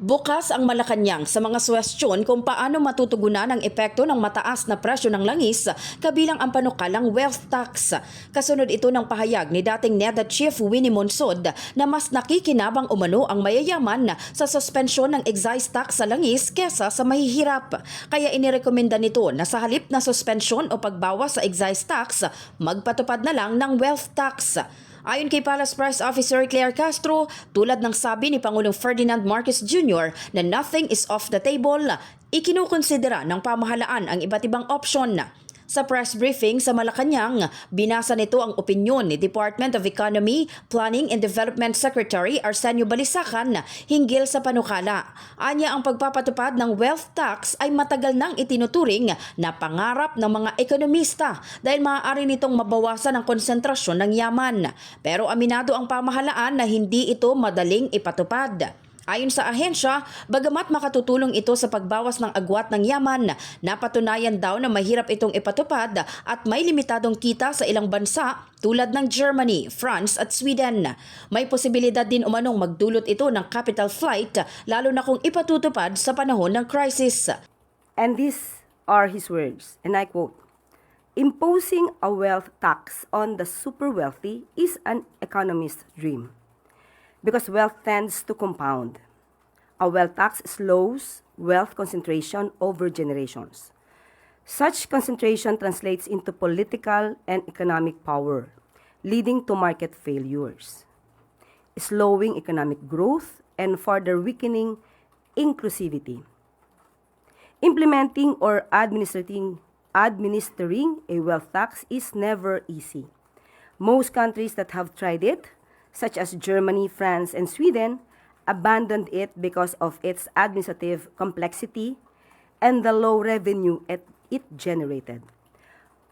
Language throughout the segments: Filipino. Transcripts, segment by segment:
Bukas ang Malacanang sa mga suwestyon kung paano matutugunan ang epekto ng mataas na presyo ng langis kabilang ang panukalang wealth tax. Kasunod ito ng pahayag ni dating NEDA Chief Winnie Monsod na mas nakikinabang umano ang mayayaman sa suspensyon ng excise tax sa langis kesa sa mahihirap. Kaya inirekomenda nito na sa halip na suspensyon o pagbawas sa excise tax, magpatupad na lang ng wealth tax. Ayon kay Palace Press Officer Claire Castro, tulad ng sabi ni Pangulong Ferdinand Marcos Jr. na nothing is off the table, ikinukonsidera ng pamahalaan ang iba't ibang opsyon. Sa press briefing sa Malacanang, binasa nito ang opinyon ni Department of Economy, Planning and Development Secretary Arsenio Balisacan hinggil sa panukala. Anya ang pagpapatupad ng wealth tax ay matagal nang itinuturing na pangarap ng mga ekonomista dahil maaari nitong mabawasan ang konsentrasyon ng yaman. Pero aminado ang pamahalaan na hindi ito madaling ipatupad. Ayon sa ahensya, bagamat makatutulong ito sa pagbawas ng agwat ng yaman, napatunayan daw na mahirap itong ipatupad at may limitadong kita sa ilang bansa tulad ng Germany, France at Sweden. May posibilidad din umanong magdulot ito ng capital flight lalo na kung ipatutupad sa panahon ng crisis. And these are his words, and I quote, "Imposing a wealth tax on the super wealthy is an economist's dream, because wealth tends to compound. A wealth tax slows wealth concentration over generations. Such concentration translates into political and economic power, leading to market failures, slowing economic growth, and further weakening inclusivity. Implementing or administering a wealth tax is never easy. Most countries that have tried it, such as Germany, France, and Sweden, abandoned it because of its administrative complexity and the low revenue it generated.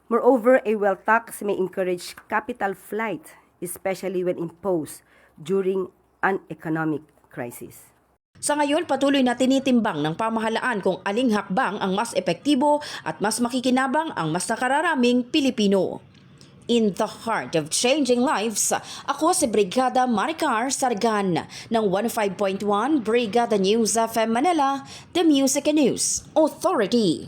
Moreover, a wealth tax may encourage capital flight, especially when imposed during an economic crisis. Sa ngayon, patuloy na tinitimbang ng pamahalaan kung aling hakbang ang mas epektibo at mas makikinabang ang mas nakararaming Pilipino. In the heart of changing lives, ako si Brigada Maricar Sargan ng 105.1 Brigada News FM Manila, The Music and News Authority.